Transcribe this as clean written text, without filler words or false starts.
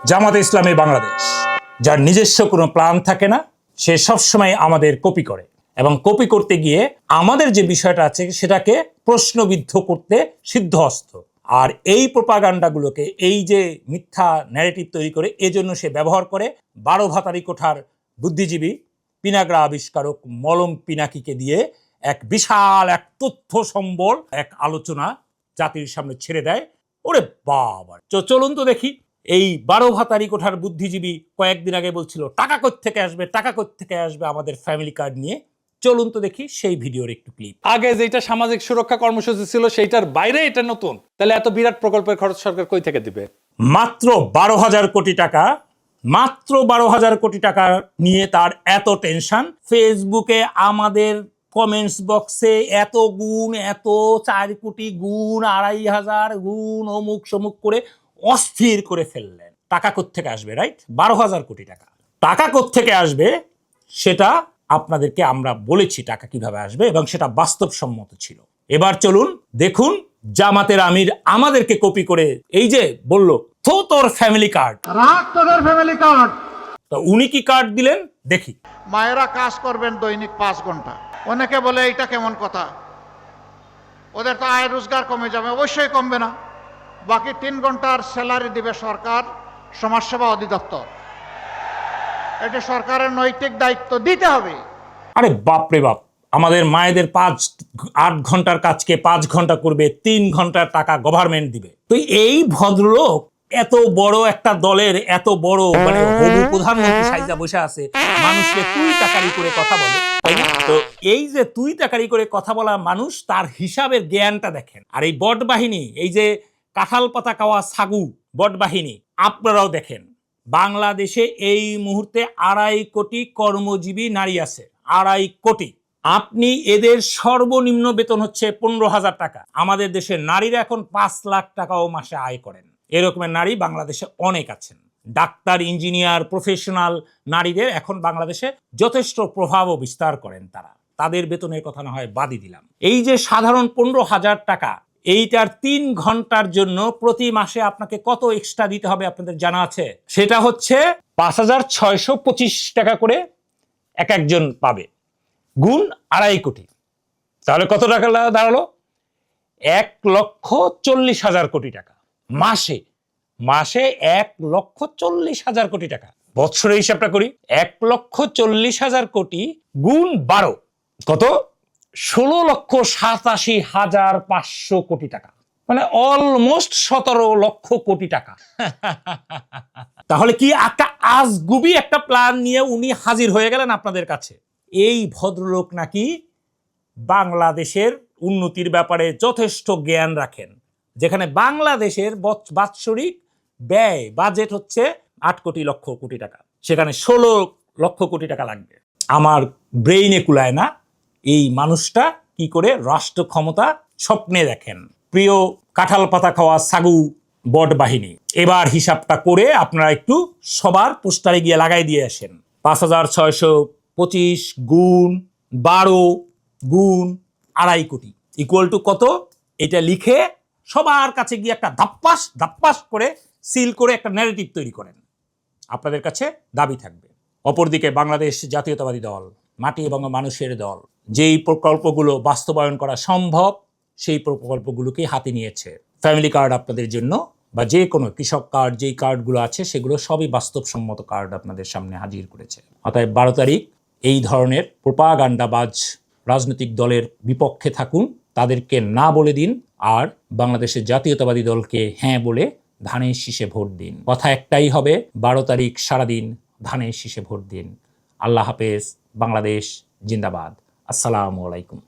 জামাতে ইসলামী বাংলাদেশ, যার নিজস্ব কোনো প্ল্যান থাকে না, সে সবসময় আমাদের কপি করে এবং কপি করতে গিয়ে আমাদের যে বিষয়টা আছে সেটাকে প্রশ্নবিদ্ধ করতে সিদ্ধহস্ত। আর এই প্রোপাগান্ডাগুলোকে, এই যে মিথ্যা ন্যারেটিভ তৈরি করে, এজন্য সে ব্যবহার করে 12 ভাতারি কোঠার বুদ্ধিজীবী পিনাগ্রা আবিষ্কারক মলম পিনাকিকে দিয়ে এক বিশাল এক তথ্য সম্বল এক আলোচনা জাতির সামনে ছেড়ে দেয়। ওরে বাবা, চলুন তো দেখি। এই 12 ভাতারি কোঠার বুদ্ধিজীবী কয়েকদিন আগে বলছিল টাকা কোত্থেকে আসবে, টাকা কোত্থেকে আসবে আমাদের ফ্যামিলি কার্ড নিয়ে। চলুন তো দেখি সেই ভিডিওর একটু ক্লিপ। আগে যেটা সামাজিক সুরক্ষা কর্মসূচি ছিল সেইটার বাইরে এটা নতুন, তাহলে এত বিরাট প্রকল্পের খরচ সরকার কই থেকে দিবে? মাত্র 12,000 কোটি টাকা, মাত্র 12,000 কোটি টাকা নিয়ে তার এত টেনশন। ফেসবুকে আমাদের কমেন্টস বক্সে এত গুণ, এত 4 কোটি গুণ, 2,500 গুণ, অমুক সমুক করে অস্থির করে ফেললেন। টাকা কোত্থেকে আসবে? রাইট, 12,000 কোটি টাকা। টাকা কোত্থেকে আসবে সেটা আপনাদেরকে আমরা বলেছি টাকা কিভাবে আসবে, এবং সেটা বাস্তবসম্মত ছিল। এবার চলুন দেখুন জামাতের আমির আমাদেরকে কপি করে এই যে বলল, তো তোর ফ্যামিলি কার্ড, রাখ তোদের ফ্যামিলি কার্ড। তো উনি কি কার্ড দিলেন দেখি। মায়েরা কাজ করবেন দৈনিক 5 ঘন্টা। অনেকে বলে এইটা কেমন কথা, ওদের তো আয় রোজগার কমে যাবে। অবশ্যই কমবে না, বাকি 3 ঘন্টার স্যালারি দিবে সরকার, সমাজসেবা অধিদপ্তর। এটা সরকারের নৈতিক দায়িত্ব, দিতে হবে। আরে বাপরে বাপ, আমাদের মায়েদের 8 ঘন্টার কাজকে 5 ঘন্টা করবে, 3 ঘন্টার টাকা গভর্নমেন্ট দিবে। তো এই ভদ্রলোক এত বড় একটা দলের এত বড় মানে হবু প্রধানমন্ত্রী সাইজা বসে আছে, মানুষকে তুই টাকারি করে কথা বলে, তাই না? তো এই যে তুই টাকারি করে কথা বলা মানুষ, তার হিসাবের জ্ঞানটা দেখেন। আর এই বট বাহিনী, এই যে কাঁঠাল পাতা খাওয়া ছাগু বট বাহিনী, আপনারাও দেখেন। বাংলাদেশে এই মুহূর্তে 2.5 কোটি কর্মজীবী নারী আছে, 2.5 কোটি। আপনি এদের সর্বনিম্ন বেতন হচ্ছে 15,000 টাকা। আমাদের দেশের নারীরা এখন 5 লাখ টাকাও মাসে আয় করেন। এরকমের নারী বাংলাদেশে অনেক আছেন। ডাক্তার, ইঞ্জিনিয়ার, প্রফেশনাল নারীদের এখন বাংলাদেশে যথেষ্ট প্রভাবও বিস্তার করেন তারা। তাদের বেতনের কথা না হয় বাদই দিলাম। এই যে সাধারণ 15,000 টাকা, এইটার 3 ঘন্টার জন্য প্রতি মাসে আপনাকে কত এক্সট্রা দিতে হবে আপনাদের জানা আছে? সেটা হচ্ছে 5,625 টাকা করে এক একজন পাবে, গুণ 2.5 কোটি। তাহলে কত টাকা দাঁড়ালো? 1,40,000 কোটি টাকা মাসে। মাসে 1,40,000 কোটি টাকা। বৎসরে হিসাবটা করি, 1,40,000 কোটি গুণ 12, কত? 16,87,500 কোটি টাকা, মানে অলমোস্ট 17 লক্ষ কোটি টাকা। তাহলে কি একটা আজগুবি একটা প্ল্যান নিয়ে উনি হাজির হয়ে গেলেন আপনাদের কাছে। এই ভদ্রলোক নাকি বাংলাদেশের উন্নতির ব্যাপারে যথেষ্ট জ্ঞান রাখেন, যেখানে বাংলাদেশের বাৎসরিক ব্যয় বাজেট হচ্ছে 8 কোটি লক্ষ কোটি টাকা, সেখানে 16 লক্ষ কোটি টাকা লাগবে। আমার ব্রেইনে কুলায় না এই মানুষটা কি করে রাষ্ট্র ক্ষমতা স্বপ্নে দেখেন। প্রিয় কাঁঠাল পাতা খাওয়া সাগু বট বাহিনী, এবার হিসাবটা করে আপনারা একটু সবার পোস্টারে গিয়ে লাগাই দিয়ে আসেন। 5,625 গুণ 12 গুণ 2.5 কোটি ইকুয়াল টু কত? এটা লিখে সবার কাছে গিয়ে একটা ধাপ্পাস ধাপ্পাস করে সিল করে একটা ন্যারেটিভ তৈরি করেন। আপনাদের কাছে দাবি থাকবে। অপরদিকে বাংলাদেশ জাতীয়তাবাদী দল, মাটি এবং মানুষের দল, যেই প্রকল্পগুলো বাস্তবায়ন করা সম্ভব সেই প্রকল্পগুলোকে হাতে নিয়েছে। ফ্যামিলি কার্ড আপনাদের জন্য, বা যে কোনো কৃষক কার্ড, যেই কার্ডগুলো আছে সেগুলো সবই বাস্তবসম্মত কার্ড আপনাদের সামনে হাজির করেছে। অতএব 12 তারিখ এই ধরনের প্রোপাগান্ডাবাজ রাজনৈতিক দলের বিপক্ষে থাকুন, তাদেরকে না বলে দিন, আর বাংলাদেশের জাতীয়তাবাদী দলকে হ্যাঁ বলে ধানের শীষে ভোট দিন। কথা একটাই হবে, 12 তারিখ সারাদিন ধানের শীষে ভোট দিন। আল্লাহ হাফেজ। বাংলাদেশ জিন্দাবাদ। আসসালামু আলাইকুম।